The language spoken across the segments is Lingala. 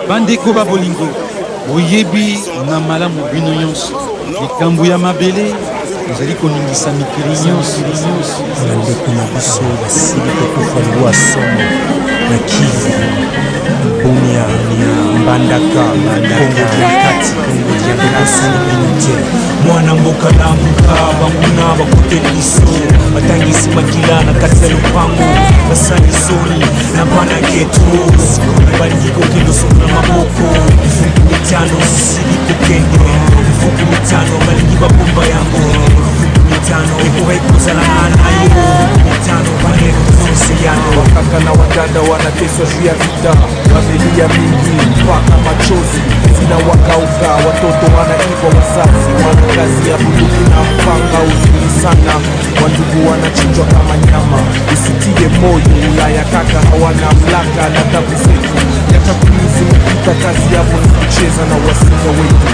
bandeko ba bolingo boyebi na malamu bino nyonso likambo ya mabele ezali koningisa mikili nyonso bandeko na biso basili kokufa lwa somo na kivu bomi ya mbandaka kongo diakati kongo diakasani bino te mwana mboka lamuka banguna bakote biso batangisi makila na kati ya lopango basali soni na bana geto balingi kokende sokona maboko mitano sili kokende mitano balingi babomba yango mitano ekokozala nayo mitano banekoseyano wakaka na wadada wanateswa juu ya vita wamelia mingi mpaka machozi zina wakauka watoto wanaiva wazazi wana kazi ya bunduki na mpanga uzuri sana wandugu wanachinjwa kama nyama usitie moyo Ulaya kaka hawana mlaka na tabu zetu yatakumizi mpita kazi yavo ni kucheza na wasinga wetu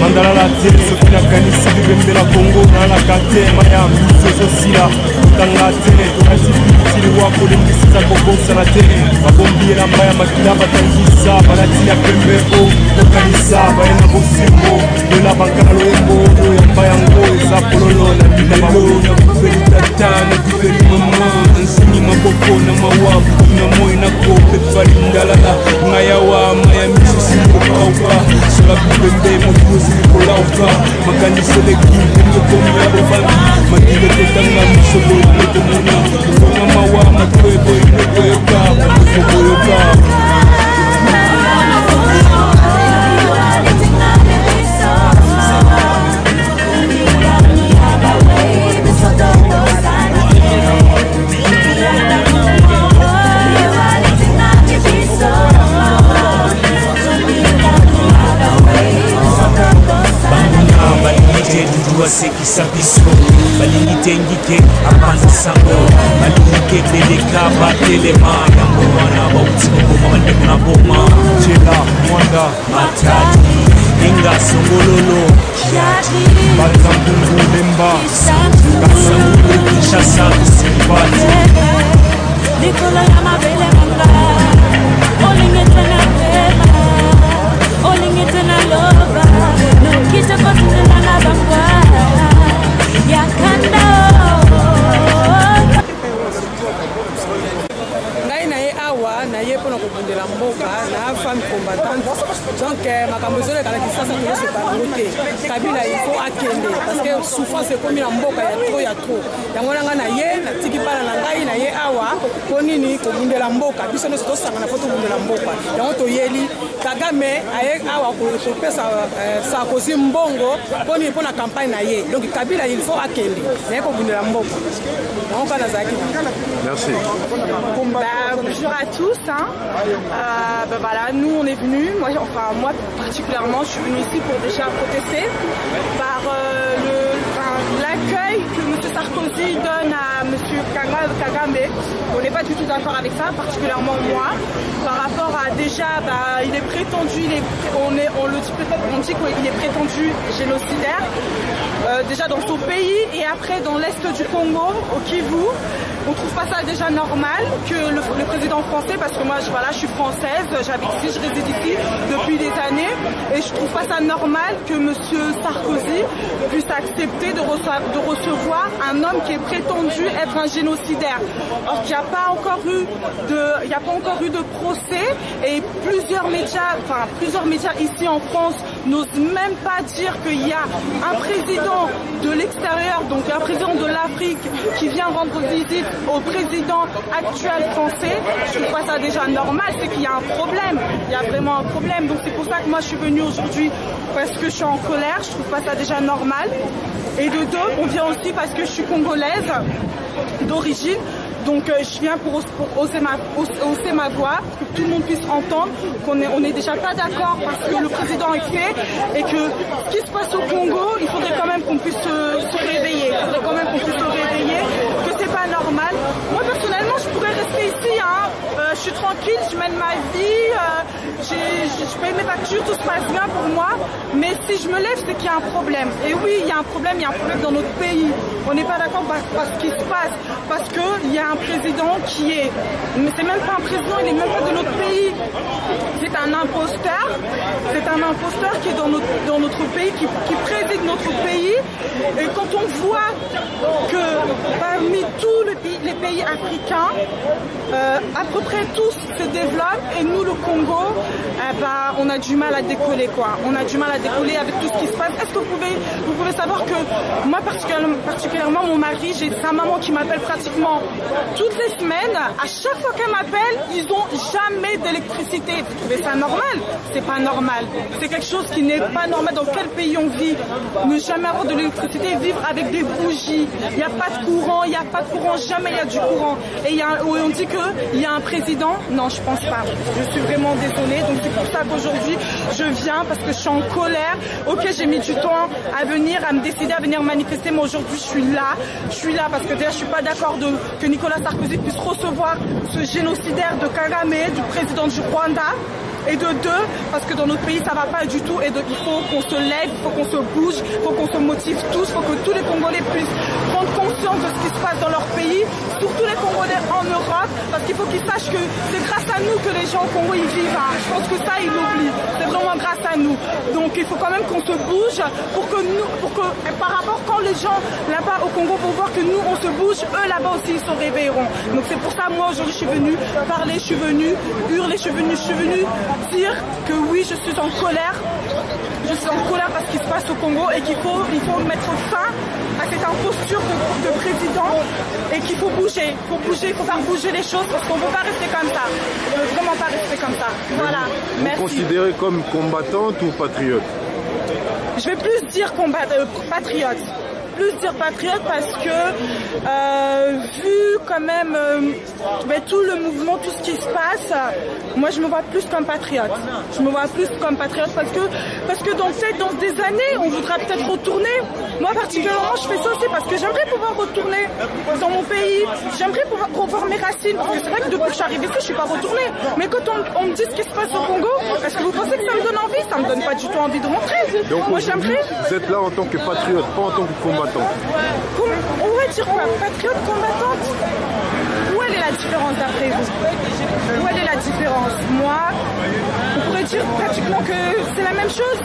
mandala te soki nakanisi bibembe na kongo nalaka te maya miso ezosila kotanga te tokasipitili wa kolengisiza kobosana te babombi elamba ya makila batangisa balatina pembe o tokanisa baye na bosembo lola bankana loyembo oyo yamba yango eza pololo na bina babolo na bufeli tata na bufeli mama nsini maboko na mawa na moi na kope falindalala ngayawa maya miso simokauka sola bibembe motuzi kolauka makaniseleki ngekomya bobami makile totanga miso boyine komona konga mawa matoe boyine koyoka kokoyoka sekisa biso balingi tengike apanza sango balingi teleka batelema yango wana bauti kokoma bandeko na boma jela mwanda matadi inga songololo kiati balzambungu lemba kasangulu kinshasa kusipati likolo ya mabele manga olingitena pema olingitena loba nokita kotuna na bangwa ngai na ye awa na ye mpona kobundela mboka na femme combattante donc makambo ezolekala kisasa tozosepanango te kabila il faut akende parce que souffrance ekomi na mboka ya tro yango nanga na ye natiki bana na ngai na ye awa mpo nini kobundela mboka biso nyonso tosangana mpo tobundela mboka yango toyeli Kagame aye awa kopesa Sarkozy mbongo mpo nini mpo na campagne na ye donc kabila il faut akende na ye kobundela mboka yango kana zaki. Merci. Bonjour à tous. Voilà, nous on est venus, moi particulièrement, je suis venue ici pour déjà protester par l'accueil que M. Sarkozy donne à M. Kagame. On n'est pas du tout d'accord avec ça, particulièrement moi. Par rapport à déjà, il est prétendu, on le dit peut-être, on dit qu'il est prétendu génocidaire. Déjà dans son pays et après dans l'est du Congo, au Kivu. On trouve pas ça déjà normal que le président français, parce que moi je suis française, j'habite ici, je réside ici depuis des années, Et je trouve pas ça normal que M. Sarkozy puisse accepter de recevoir un homme qui est prétendu être un génocidaire. Alors qu'il n'y a pas encore eu de procès et plusieurs médias ici en France n'osent même pas dire qu'il y a un président de l'extérieur, donc un président de l'Afrique qui vient rendre visite au président actuel français. Je trouve pas ça déjà normal, c'est qu'il y a un problème. Il y a vraiment un problème. Donc c'est pour ça que moi je suis venue aujourd'hui parce que je suis en colère. Je trouve pas ça déjà normal. Et de deux, on vient aussi parce que je suis congolaise d'origine. Donc je viens pour hausser ma voix, pour que tout le monde puisse entendre qu'on n'est déjà pas d'accord parce que le président est fait et que ce qui se passe au Congo, il faudrait quand même qu'on puisse se réveiller. Il faudrait quand même qu'on puisse se réveiller, que c'est pas normal. Moi personnellement, je pourrais rester ici, hein. Je suis tranquille, je mène ma vie, je paye mes factures, tout se passe bien pour moi. Mais si je me lève, c'est qu'il y a un problème. Et oui, il y a un problème dans notre pays. On n'est pas d'accord par ce qui se passe, parce qu'il y a un président qui est... Mais c'est même pas un président, il n'est même pas de notre pays. C'est un imposteur. C'est un imposteur qui est dans notre pays, qui préside notre pays. Et quand on voit que parmi tous les pays africains, à peu près tous se développent et nous, le Congo, on a du mal à décoller, quoi. On a du mal à décoller avec tout ce qui se passe. Est-ce que vous pouvez savoir que moi, particulièrement mon mari, j'ai sa maman qui m'appelle pratiquement toutes les semaines. À chaque fois qu'elle m'appelle, ils n'ont jamais d'électricité. Vous trouvez ça normal? C'est pas normal. C'est quelque chose qui n'est pas normal. Dans quel pays on vit? Ne jamais avoir de l'électricité, vivre avec des bougies. Il n'y a pas de courant, jamais il y a du courant. Et on dit qu'il y a un président. Non, je pense pas. Je suis vraiment désolée. Donc c'est pour ça qu'aujourd'hui, je viens parce que je suis en colère. Ok, j'ai mis du temps à me décider à venir manifester, mais aujourd'hui je suis là. Je suis là parce que déjà je suis pas d'accord que Nicolas Sarkozy puisse recevoir ce génocidaire de Kagame, du président du Rwanda. Et de deux, parce que dans notre pays ça va pas du tout et il faut qu'on se lève, il faut qu'on se bouge, il faut qu'on se motive tous, il faut que tous les Congolais puissent prendre conscience de ce qui se passe dans leur pays, surtout les Congolais en Europe, parce qu'il faut qu'ils sachent que c'est grâce à nous que les gens au Congo ils vivent. Hein. Je pense que ça ils l'oublient, c'est vraiment grâce à nous. Donc il faut quand même qu'on se bouge pour que par rapport quand les gens là-bas au Congo vont voir que nous on se bouge, eux là-bas aussi ils se réveilleront. Donc c'est pour ça moi aujourd'hui je suis venue parler, je suis venue hurler, je suis venue dire que oui, je suis en colère. Je suis en colère parce qu'il se passe au Congo et qu'il faut mettre fin à cette imposture de président et qu'il faut bouger. Il faut faire bouger les choses parce qu'on ne peut pas rester comme ça. On ne peut vraiment pas rester comme ça. Voilà. Merci. Vous considérez comme combattante ou patriote? Je vais plus dire patriote. Plus dire patriote parce que vu quand même tout le mouvement, tout ce qui se passe, moi je me vois plus comme patriote. Je me vois plus comme patriote parce que dans des années on voudra peut-être retourner. Moi particulièrement je fais ça aussi parce que j'aimerais pouvoir retourner dans mon pays. J'aimerais pouvoir revoir mes racines parce que c'est vrai que depuis que je suis arrivée ici je suis pas retournée. Mais quand on me dit ce qui se passe au Congo, est-ce que vous pensez que ça me donne envie? Ça me donne pas du tout envie de rentrer. Donc moi j'aimerais. Vous êtes là en tant que patriote, pas en tant que combattant. On va dire quoi? Patriote, combattante? Où elle est la différence d'après vous? Où elle est la différence? Moi, on pourrait dire pratiquement que c'est la même chose.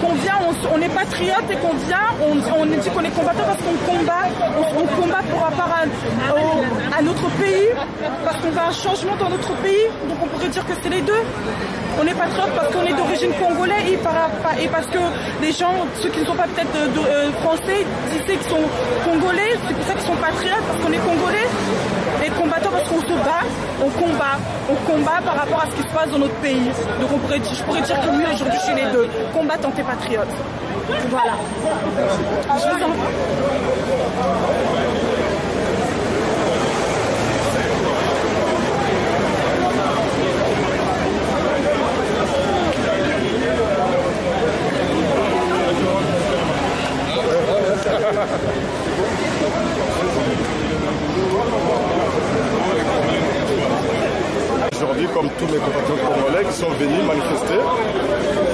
Qu'on vient, on est patriote et qu'on vient, on dit qu'on est combattant parce qu'on combat pour rapport à notre pays, parce qu'on veut un changement dans notre pays. Donc on pourrait dire que c'est les deux. On est patriote parce qu'on est d'origine congolaise et parce que les gens, ceux qui ne sont pas peut-être français, disent qu'ils sont congolais, c'est pour ça qu'ils sont patriotes, parce qu'on est congolais. Et combattant parce qu'on se bat, on combat par rapport à ce qui se passe dans notre pays. Donc je pourrais dire que oui, aujourd'hui je suis les deux, combattant et patriote. Voilà. Je vous en prie. Aujourd'hui, comme tous mes compatriotes congolais qui sont venus manifester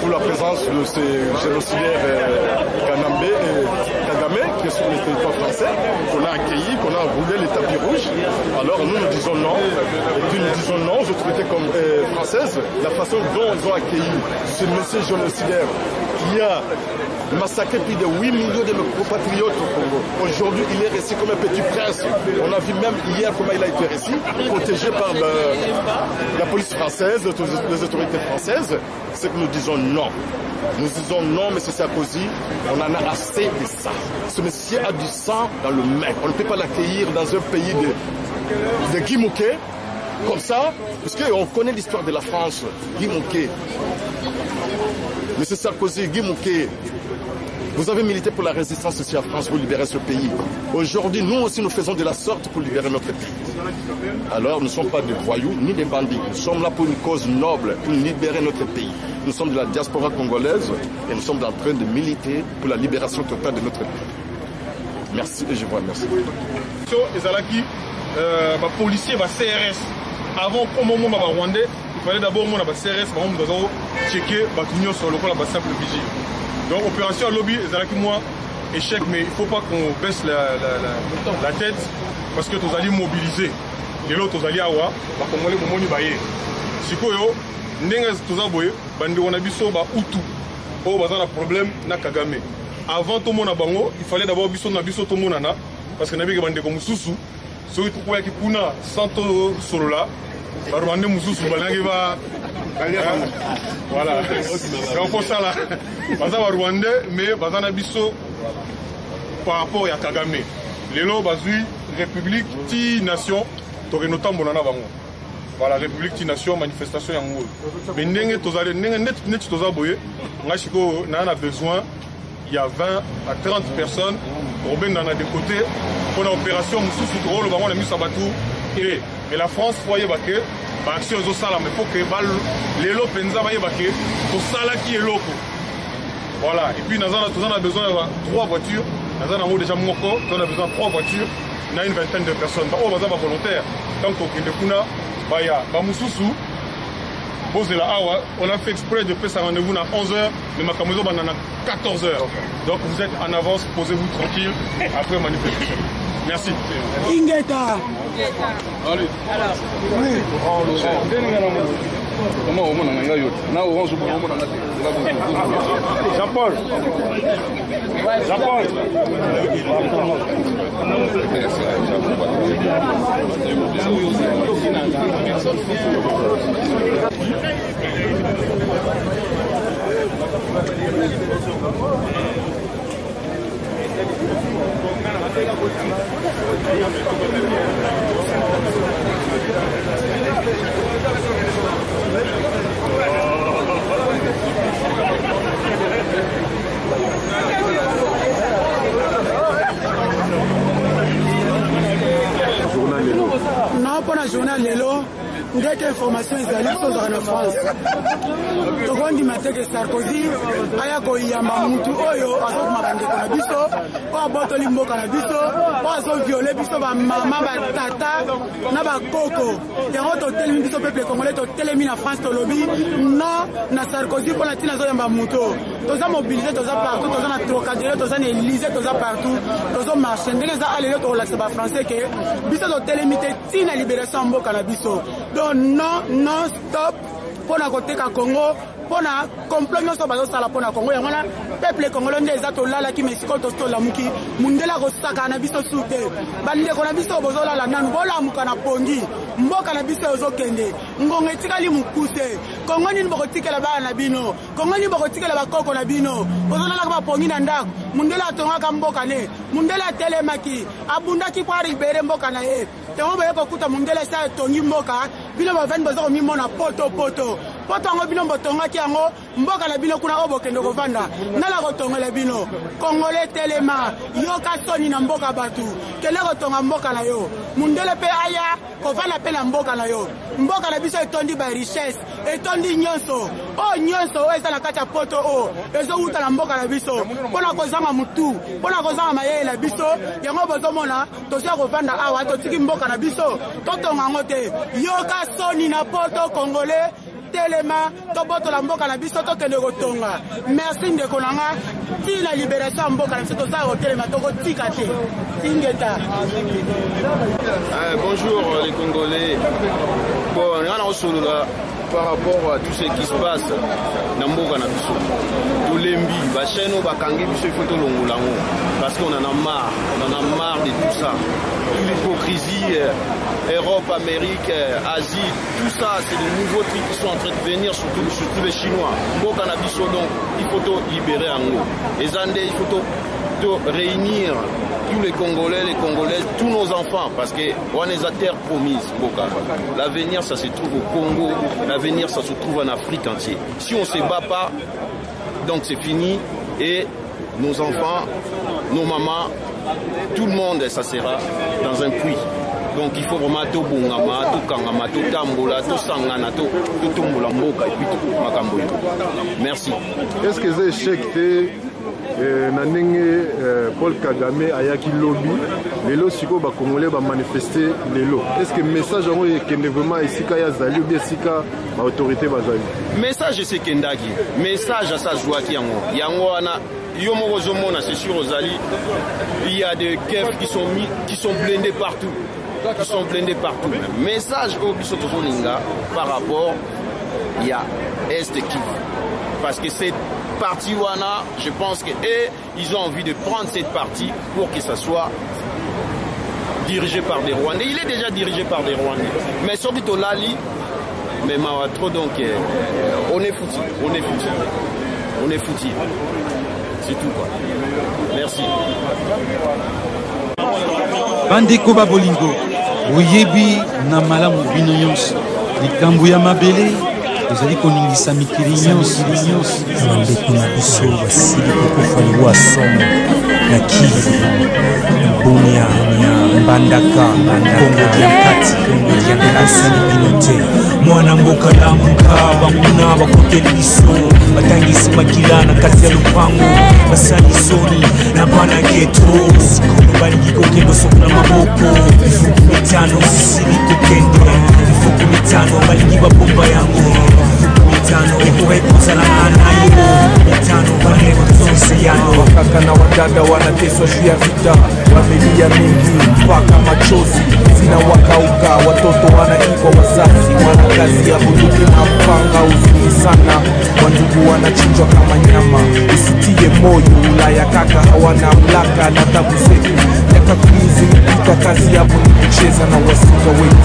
pour la présence de ces génocidaires Kagame, qui sur le territoire français, qu'on a accueilli, qu'on a roulé les tapis rouges. Alors nous disons non. Et puis nous disons non aux autorités françaises, la façon dont ils ont accueilli ce monsieur génocidaire qui a massacré plus de 8 millions de nos compatriotes au Congo. Aujourd'hui, il est resté comme un petit prince. On a vu même hier comment il a été resté, protégé par la police française, les autorités françaises. C'est que nous disons non. Nous disons non, M. Sarkozy, on en a assez de ça. Ce monsieur a du sang dans le main. On ne peut pas l'accueillir dans un pays de Guy Mouquet, comme ça, parce qu'on connaît l'histoire de la France. Guy Mouquet. M. Sarkozy, Guy Mouquet, vous avez milité pour la résistance aussi en France pour libérer ce pays. Aujourd'hui, nous aussi, nous faisons de la sorte pour libérer notre pays. Alors, nous ne sommes pas des voyous ni des bandits. Nous sommes là pour une cause noble, pour libérer notre pays. Nous sommes de la diaspora congolaise et nous sommes en train de militer pour la libération totale de notre pays. Merci et je vous remercie. Les policiers, les CRS, avant au moment où les Rwandais, il fallait d'abord les CRS, checker les sur le simple vigile. Donc opération lobby, moi échec, mais il ne faut pas qu'on baisse la tête parce que nous allons mobiliser. Et l'autre, nous allons avoir, comme on les moments baillé. Si vous avez un problème, na Kagame. Avant tout le monde il fallait d'abord biso na biso tout le monde parce que nabi bande comme susu, so tout quoi qui kuna santo solo là, barwande mususu balangi va. Voilà. Donc pour ça là, baza barwande mais baza na biso par rapport à Kagame. Lelo bazui république ti nation to renotambo na bango. Voilà, République de Nation, manifestation yango. Mais nenge tozale, net tozaboye, ngashiko na besoin, il y a 20 à 30 personnes, Robin dans des côtés, pour l'opération Moussou Soutro, le baron de Musabatou, et la France, voyez baké, action aux salam, mais faut que les lots penza voyez baké, pour sala qui est loco. Voilà, et puis nous avons besoin de 3 voitures, nous avons déjà moko, nous avons besoin de 3 voitures, on a une vingtaine de personnes. Oh, nous avons volontaire, tant qu'on a Baya, Bamoussou, on a fait exprès de faire un rendez-vous à 11h, mais Makamozo à 14h. Donc vous êtes en avance, posez-vous tranquille après manifestation. Merci. Ingeta. Allez. Oui. Comment on Jean-Paul. Jean-Paul. Non, pour la journée Lélo, dès que l'information est allée en France. Donc on dit maintenant que Sarkozy a koyamba mutu oyo azo mabande na biso, o botoli mboka na biso, o azo violer biso ba mama ba tata na ba koko. Yango to telemi biso peuple congolais to telemi na France to lobby non na Sarkozy pour la tina zo yamba mutu. Toza mobiliser toza partout, toza na Trocadéro, toza na Élysée, toza partout, toza marcher. Ndenge za aller to relaxer ba français que biso to telemi te tina libération mboka na biso. Donc non stop pour la côté ka Congo. Pour la complot nyonso bazosala pour la Congo yango na peuple congolais nde eza tolala ki mesiko tostola muki mundela kosaka na biso sute bandeko na biso bozolala nanu bolamuka na pongi mboka na biso ozokende ngongo etikali mukuse Congo nini bokotikela bana na bino Congo nini bokotikela bakoko na bino bozolala ba pongi na ndako mundela atongaka mboka ne mundela telemaki abundaki kwa libere mboka na ye tengo bayeko kuta mundela sa tongi mboka bino ba 20 bazoko mimona poto ngo bino botongaki yango mboka na bino kuna obokende kovanda nala kotongela bino Congolais telema yoka soni na mboka batu kele kotonga mboka na yo mundele pe aya kovanda pe na mboka na yo mboka na biso etondi ba richesse etondi nyonso o nyonso o eza na kati ya poto o ezo uta na mboka na biso pona kozanga mutu pona kozanga mayele na biso yango bozomona tosia kovanda awa totiki mboka na biso totonga ngo te yoka soni na poto Congolais totelema tobotola mboka na biso tokende kotonga. Merci ndeko nanga ti la libération ya mboka na biso toza kotelema tokotika te tingeta. Bonjour les Congolais. Bon, on a par rapport à tout ce qui se passe dans Mboka na biso. Tolembi, bacheno bakangi biso faut tolongolango parce qu'on en a marre de tout ça. L'hypocrisie, Europe, Amérique, Asie, tout ça, c'est de nouveaux trucs qui sont en train de venir, surtout les Chinois. Mboka na biso, donc, il faut libérer en haut. Les Andais, il faut réunir tous les Congolais, les Congolaises, tous nos enfants, parce qu'on est à terre promise, Mboka. L'avenir, ça se trouve au Congo, l'avenir, ça se trouve en Afrique entière. Si on ne se bat pas, donc c'est fini, et nos enfants, nos mamans, tout le monde, ça sera dans un puits. Donc il faut vraiment tout bungama, tout kangama, tout tambola, tout sangana, tout tombola mboka et puis tout makambo. Merci. Est-ce que c'est échec Nanenge Paul Kagame ayaki lobby lelo siko ba Congolais ba manifester lelo. Est-ce que message ngo ekende vraiment esika ya zali ou bien esika ba autorité bazali? Message c'est kendaki. Message à sa joie qui yango ana yo moko zomona c'est sûr Ozali. Il y a des keufs qui sont blindés partout. Qui sont blindés partout. Message au Bisoto Zoninga par rapport il y a Est Kivu. Parce que cette partie Wana, je pense qu'ils ont envie de prendre cette partie pour que ça soit dirigé par des Rwandais. Il est déjà dirigé par des Rwandais. Mais surtout Lali, mais trop donc on est foutu. On est foutu. C'est tout quoi. Merci. Bandeko Babolingo, Oyebi na malamu bino nyonso, likambo ya mabele. Vous allez koningisa mikili nyonso bandeko na biso basili kokufa liwa somo na Kivu Bunia ya Mbandaka Kongo ya kati Kongo ya Kasani Pinote mwana mboka na mka banguna bakoteli biso batangisi makila na kati ya lupango basali soni na bana geto sikolo balingi kokendo sokuna maboko ifuku mitano sili kokende ifuku mitano balingi babomba yango mitano ekuwe kuzala nayo mitano bane kuzosiyano wakaka na wadada wanateswa juu ya vita wamelia mingi mpaka machozi zina wakauka watoto wanaiba wazazi wana kazi ya bunduki na panga uzuni sana wandugu wanachinjwa kama nyama usitie moyo Ulaya kaka hawana mlaka na tabu zetu miaka 10 zimepita kazi yabo ni kucheza na wasinga wetu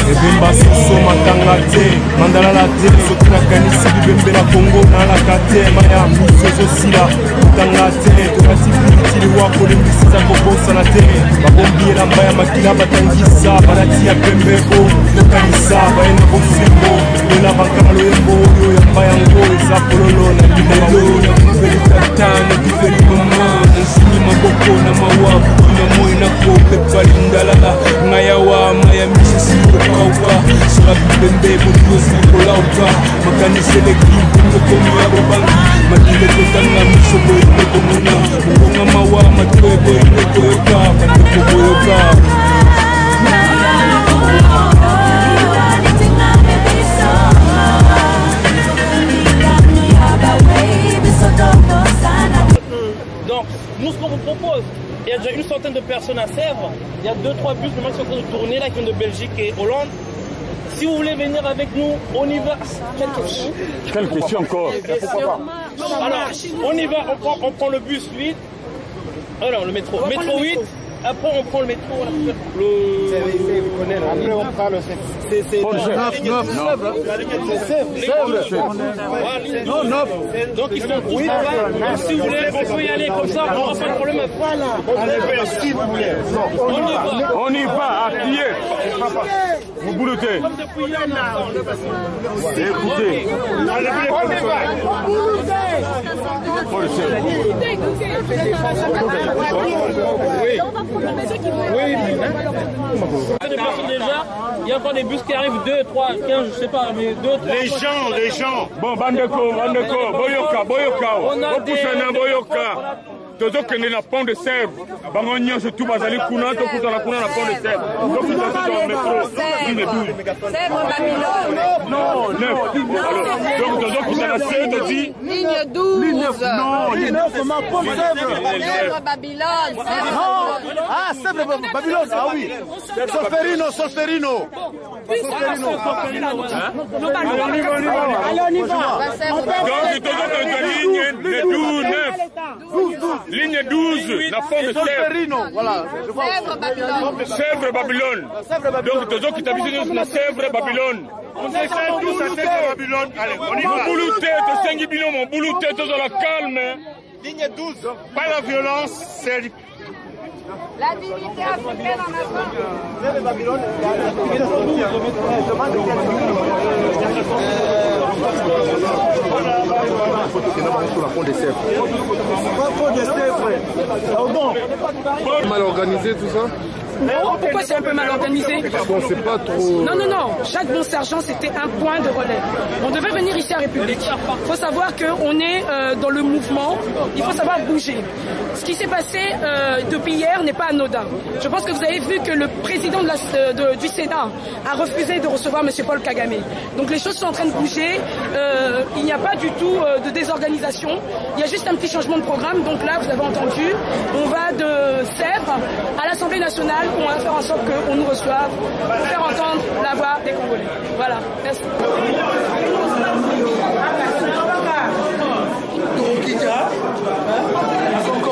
Ebemba soso makanga te mandala la te soki nakanisi bibembe na Kongo nalaka te maya miso sila kutanga te tokati bilitili wako lembisiza kobosana te babombi elamba ya makila batangisa banatia pembebo tokanisa bayena bosembo ela bankala loyembo oyo yamba yango eza pololo na lilelo na kufeli tata na kufeli mama nsini maboko na mawabu na moi na kopepali ndalala ngayawa maya misisi kokauka sura bibembe botuosi kolauka makanisele kimpungo komi ya bobangi makile kotanga miso boyinde komuna mukonga mawa matoe boyinde koyoka bandeko boyoka Donc, nous, ce qu'on vous propose, il y a déjà une centaine de personnes à Sèvres. Il y a 2-3 bus qui sont en train de tourner, là, qui viennent de Belgique et Hollande. Si vous voulez venir avec nous, on y va. Quelle question encore? Alors, on y va, on prend le bus 8. Oh non, le métro. Métro 8. Après, on prend le métro. Après, on prend le c'est 9. Non, 9. Donc, ils sont tous là. Si vous voulez, on peut y aller comme ça. On n'a pas de problème. Voilà. Si vous voulez. On y va, à pied. Vous boulotez. Écoutez. On y va. Oui. Déjà, il y a encore des bus qui arrivent, 2, 3, 15, je sais pas, mais 2, 3. Les gens. Bon, Bandeko, Boyoka, Boyoka. Tozo kende na pont de Sèvres, bango nyonso tout bazali kuna to kutana kuna na pont de Sèvres. Donc ils sont dans le métro, ligne 12. Sèvres Babylone. Non, 9. Donc tozo kutana Sèvres dit ligne 12. Non, ligne 9 comment pont Sèvres. Sèvres Babylone. Ah, Sèvres Babylone. Ah oui. Soferino. Allez, on y va. Donc tozo kende ligne 12. Ligne 12, la pont de Sèvres. Voilà. Sèvres Babylone. Donc, toujours qui t'habite la Sèvres Babylone. On essaie tous à Sèvres Babylone. Allez, on y va. Mon boulot tête, 5 billions, mon boulot tête, dans la calme. Ligne 12. Pas la violence, c'est. La dignité africaine en avant. Sèvres Babylone. Sur la pont de Sèvres. Mal organisé tout ça? Non, pourquoi c'est un peu mal organisé? Parce qu'on ne sait pas trop... Non. Chaque bon sergent, c'était un point de relais. On devait venir ici à République. Il faut savoir qu'on est dans le mouvement. Il faut savoir bouger. Ce qui s'est passé depuis hier n'est pas anodin. Je pense que vous avez vu que le président du Sénat a refusé de recevoir M. Paul Kagame. Donc les choses sont en train de bouger. Il n'y a pas du tout de désorganisation. Il y a juste un petit changement de programme. Donc là, vous avez entendu, on va de Sèvres à l'Assemblée nationale. On va faire en sorte qu'on nous reçoive, pour faire entendre la voix des Congolais. Voilà, merci.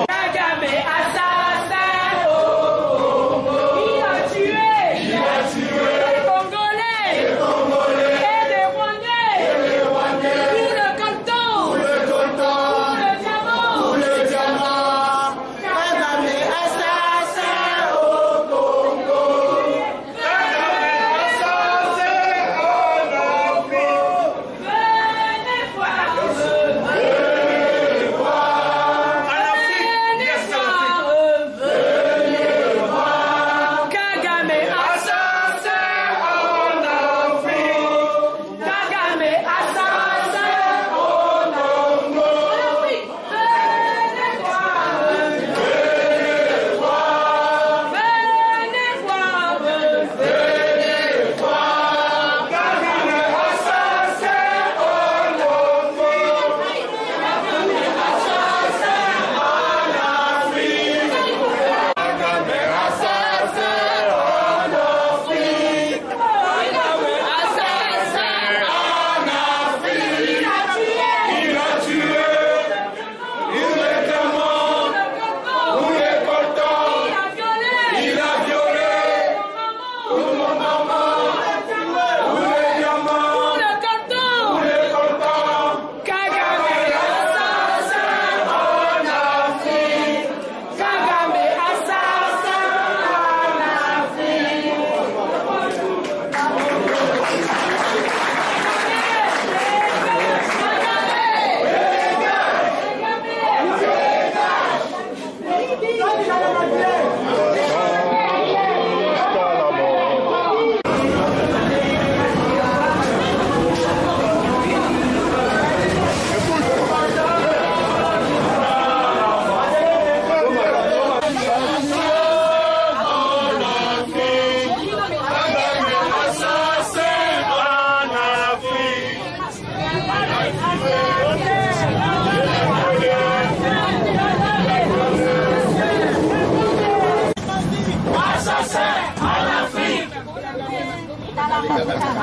Kagame assassin au Congo. Il a tué les Congolais et des Rwandais. Pour le coltan, pour le diamant. Kagame assassin au Congo. Kagame assassin en Afrique. Venez voir.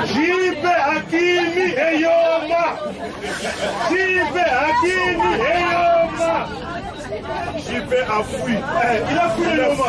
Jipe Hakimi Eyoma. Jipe Hakimi Eyoma. Jipe a fui. Il a fui Eyoma.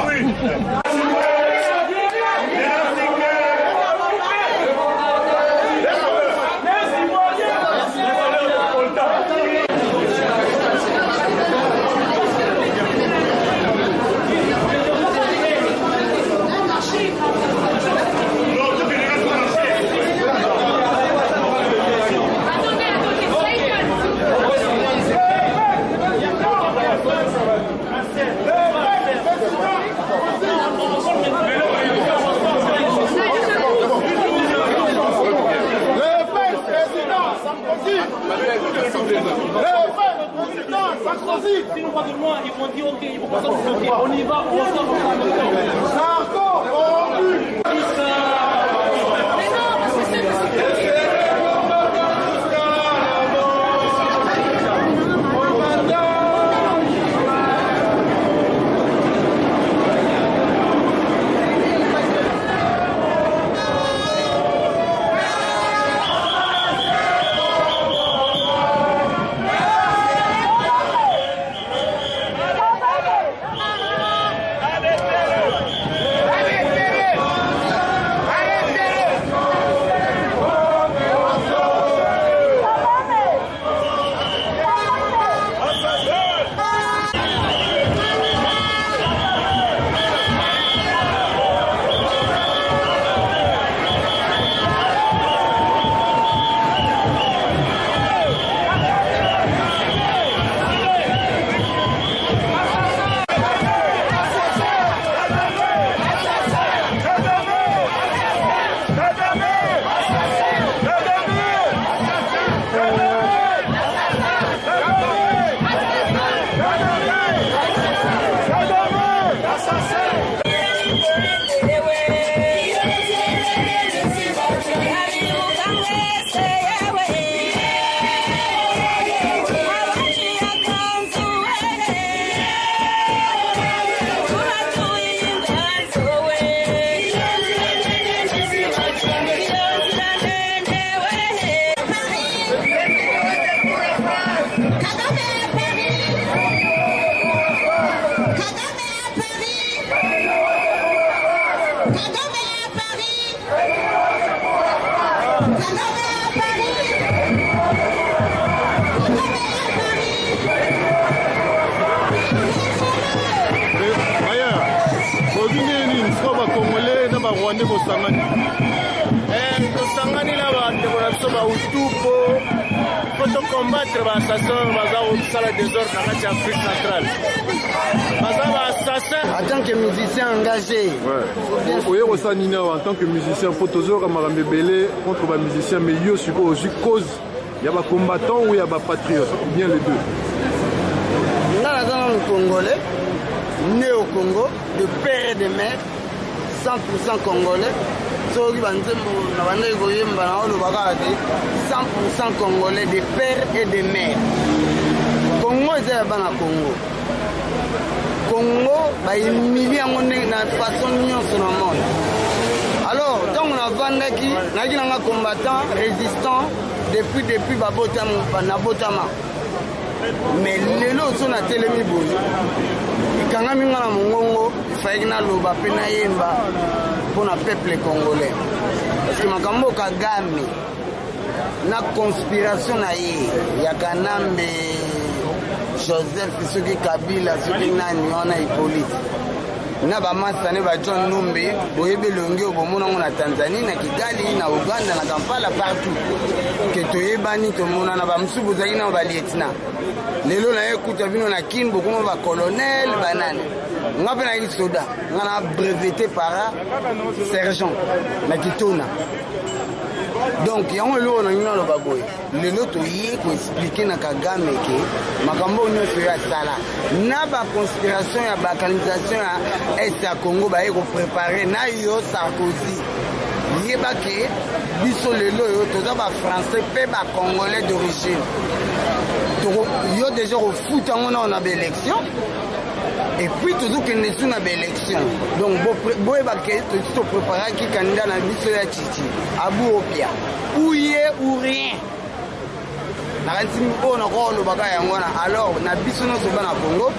combattre l'assassin dans la désordre en Afrique centrale. En tant que musicien engagé. Oui, en tant que musicien, il faut toujours contre les musiciens, mais il y a aussi cause. Il y a des combattants ou il y a des patriotes, ou bien les deux. Je suis un Congolais, né au Congo, de père et de mère, 100% Congolais. 100% Congolais, de père et de mère. Congo est un Congo. Congo, il y a une façon de se monde. Alors, tant qu'on a vendu, on a un combattant, résistant, depuis Nabotama. Mais les lots sont à Télémibo. Quand on a mis un mongo, il fallait que l'on ait pour le peuple congolais. Parce que Makambo Kagame, la conspiration, il y a Kanambe, Joseph, ceux qui Kabila, ceux qui Nani, Hippolyte. Na ba masane ba John Numbi, boyebe longe obomona na Tanzanie, na Kigali, na Uganda, na Kampala, partout. Que toyebani tomona na ba msubu zaki na ba lieutenant. Lelo na ekuta bino na Kinbo comme ba colonel banane. Nga pe na ki soda, nga na breveté para sergent na Kitona. Donc yango lelo na ngina lo baboy. Lelo toye ko expliquer na Kagame ke makambo nyonso ya sala. Na ba conspiration ya ba colonisation ya Est ya Congo ba ko préparer na yo Sarkozy. Yeba ke biso lelo yo toza ba français pe ba congolais d'origine. Yo déjà au foot on a élection. Et puis toujours que nous sommes à l'élection. Donc boy ba ke to préparer qui candidat na biso ya Titi. Abu Opia. Ou yé ou rien. Alors, na biso no so bana Congo,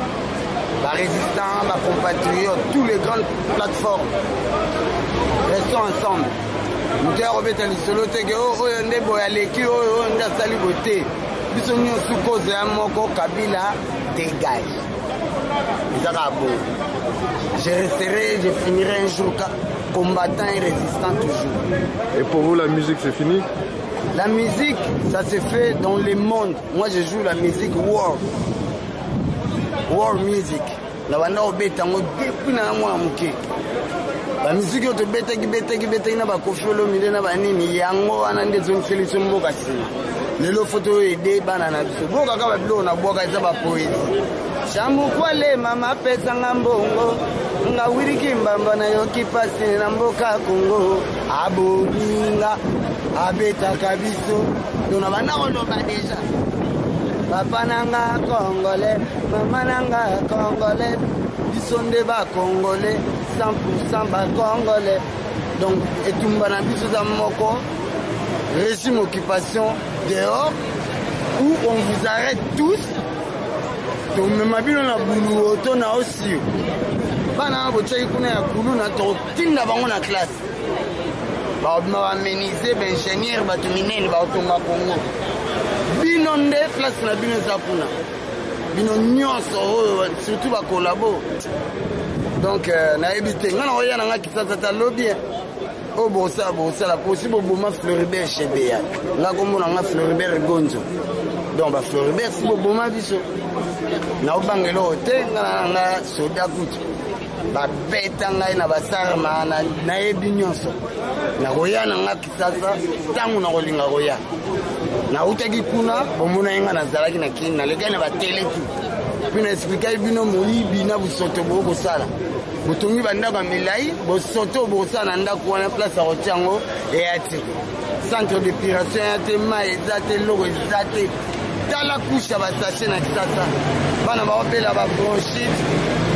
ba résistants, ba compatriotes, tous les grandes plateformes. Restons ensemble. Nous devons remettre les solos que oh ndé boya leki oh nda sali boté. Biso nyo sukoze ya moko Kabila dégage. Je resterai, je finirai un jour combattant et résistant toujours. Et pour vous la musique c'est fini? La musique, ça se fait dans le monde. Moi, je joue la musique war. War music. La banda obeta ngo depuis na mwa muke. La musique yo to beta ki na ba kofolo mile na ba nini yango wana ndezo mfeliso mboka sima. Lelo photo ede bana na biso. Boka ka ba bilo na boka isa ba poezi. Shamu kwale mama pesa ngambongo. Nga wiriki mbamba na yo kipasi na mboka Kongo. Aboninga. Abeta kabiso, nous n'avons pas déjà. Papa nanga congolais, maman nanga congolais, ils sont des bas congolais, 100% bas congolais. Donc, et tout le monde a moko, régime occupation dehors, où on vous arrête tous. Donc, même si on a boulot, on a aussi. Bana bochai kuna ya kulu na to tinda bango na classe. Ba ménisé ben ingénieur ba tuminene ba otonga Congo. Bino nde classe na bino zakuna. Bino nyonso surtout ba collabo. Donc na ebité ngana oya na kisasa ta lobby. O bosa la possible boma Floribert Chebeya. Nga komona nga Floribert Gonzo. Donc ba Floribert si boma biso. Na obangelo hotel nga soda kutu. Ba beta ngai na basarma na yebi nyonso. Na goya na nga kisasa tangu na kolinga goya. Na utaki kuna bomona yenga na zalaki na kini na leka na ba tele tu. Puis na expliquer bino moyibi na busoto boko sala. botongi bandako milai bosoto bosa na ndako wana place ya kotiango eyati centre d'épuration ya te mai eza te loko eza te tala couche ya basache na kisasa bana baopela babronchite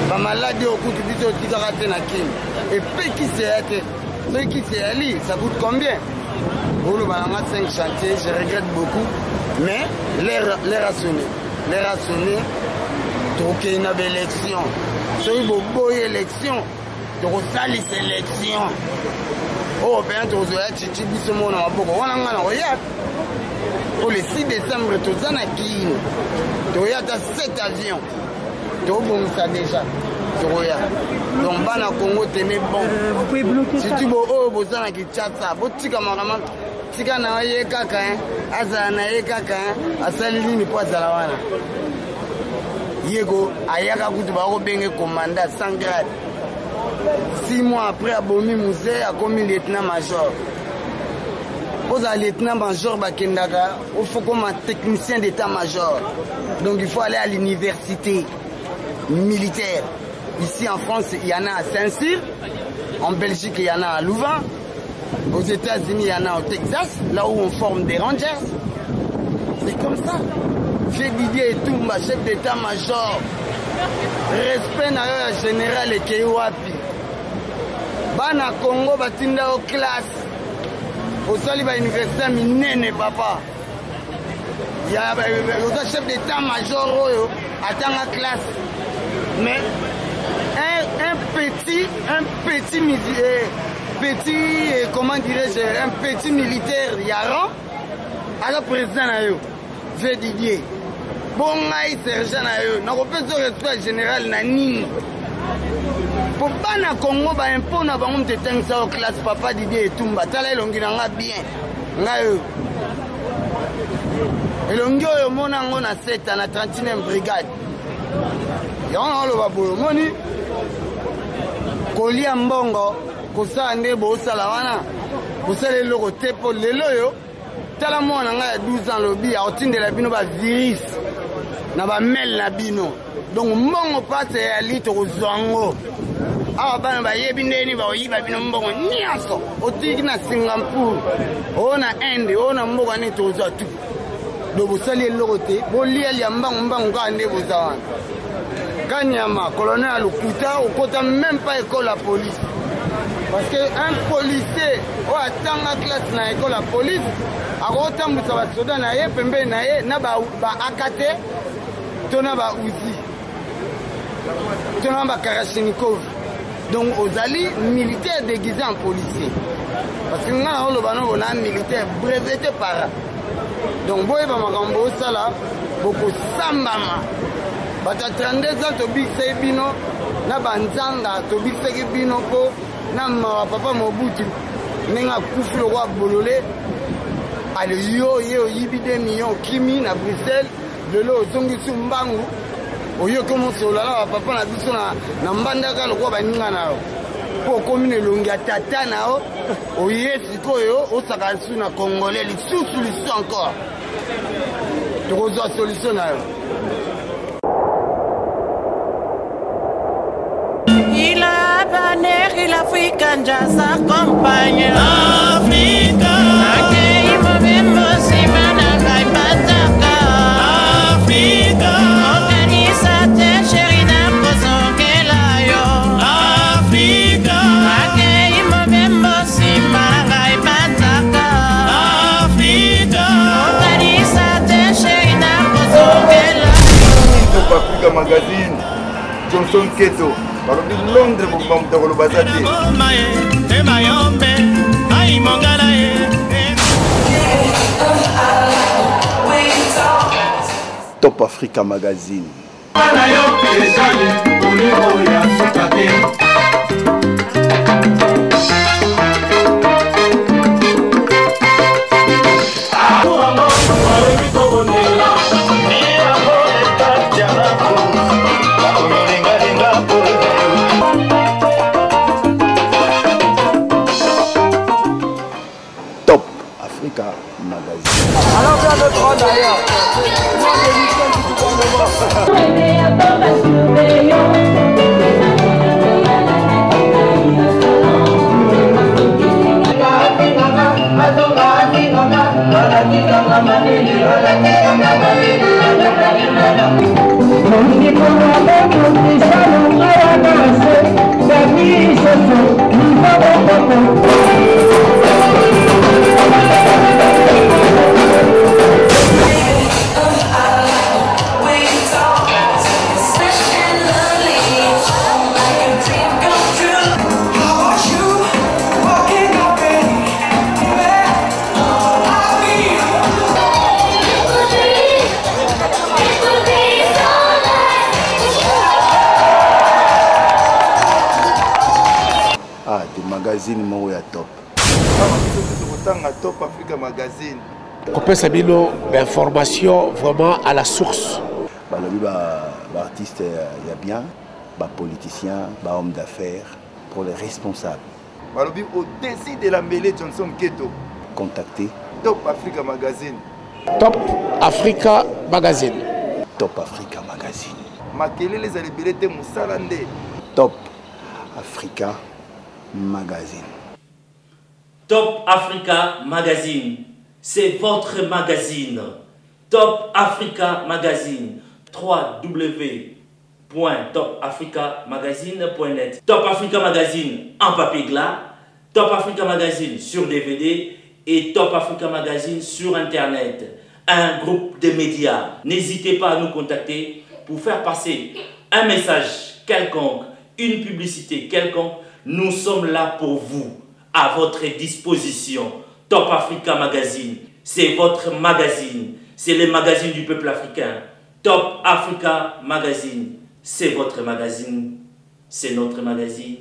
bamaladi okutu biso otikaka te na kini epe kisi eya te soki kisi eyali ça coûte combien oloba nanga 5 chantiers je regrette beaucoup mais l'air a sonné tokei na baélection soki boboyi élection tokosalisa élection oyo mpenza tokozoya chichi biso mona maboko wana nga na koya po le 6 décembre toza na kini tokoya ata 7 avion tokobongisa déjà tokoya donc bana Congo tene bon surtout oyo boza na Kinshasa botika makambo tika na ye kaka azala na ye kaka asali nini po azala wana yego ayaka kutu bakobenge commandant 100 grade 6 mois après abomi musée akomi lieutenant-major oza lieutenant-major bakendaka il faut comme un technicien d'état-major donc il faut aller à l'université militaire ici en France il y en a à Saint-Cyr en Belgique il y en a à Louvain aux États-Unis il y en a au Texas là où on forme des rangers c'est comme ça. J'ai Didier Etumba, chef d'état-major. Respect na yo général ekei wapi. Bana Congo batinda au classe. Osali ba université minene papa. Ya ba chef d'état-major oyo atanga classe. Mais comment dirais-je, un petit militaire Yaran à la président na yo. J'ai Didier. Bon ngai sergent na yo nakopesa respect général na nini po bana Congo ba impôt na bango mtetangisa au classe papa Didier Etumba tala elongi na nga bien ngayo elongi oyo mona ngo na 7 na 39e brigade yango oloba boyo moni kolia mbongo kosala nde bosala wana kosala eloko te po lelo yo tala mwana nga ya 12 ans lobi aotindela bino ba virus na ba mail na bino donc mbongo pase ya lito kozwango awa bana bayebi ndeni baoyiba bino mbongo nyonso otiki na Singapour oyo na Inde oyo na mboka nini tozwa tu do bosali eloko te bolia lia mbangu kaka nde boza wana Kanyama colonel Alukuta okota même pas école la police parce que un policier oyo atanga classe na école la police akotambwisa basoda na ye pembeni na ye na ba akate to na ba uzi to na ba Kalachnikov donc ozali militaire déguisé en policier parce que nga oloba no bona militaire breveté par donc boyeba makambo osala bokosambama bata 32 ans tobikisaki bino na banzanga tobikisaki bino mpo na mawa papa Mobutu ndenge akufi lokwa bolole ale yo ye oyibi 2 millions kimi na Bruxelles lelo ozongisi mbangu oyoki mosi olala bapapa na biso na mbandaka lokwa baninga na yo mpo okomi na elongi ya tata na yo oye sikoyo osaka lisu na congolais lisusu encore tokozwa solution na yo. Il a banné l'Afrique, sa compagne. Africa. Akei mobembo simana kai pataka. Africa. Organisateur chéri na kozongela yo. Africa. Akei mobembo simana kai pataka. Africa. Organisateur chéri na kozongela yo. Top Africa Magazine. Johnson Keto. balobi Londres bobamuta koloba za te Top Africa Magazine. Top Africa Magazine. Alors bien le droit d'ailleurs. Moi, magazine moko ya top. Top Africa Magazine. Copain Sabino, information vraiment à la source. Balobi artiste il y a bien, politicien, homme d'affaires, pour les responsables. Balobi au-dessus de la mêlée Johnson Keto. Contactez Top Africa Magazine. Top Africa Magazine. Top Africa Magazine. Makele les alibelete Moussalande. Top Africa Magazine. Top Africa Magazine, c'est votre magazine. Top Africa Magazine, www.topafricamagazine.net. Top Africa Magazine en papier glas, Top Africa Magazine sur DVD et Top Africa Magazine sur Internet. Un groupe de médias. N'hésitez pas à nous contacter pour faire passer un message quelconque, une publicité quelconque. Nous sommes là pour vous, à votre disposition. Top Africa Magazine, c'est votre magazine. C'est le magazine du peuple africain. Top Africa Magazine, c'est votre magazine. C'est notre magazine,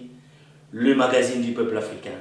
le magazine du peuple africain.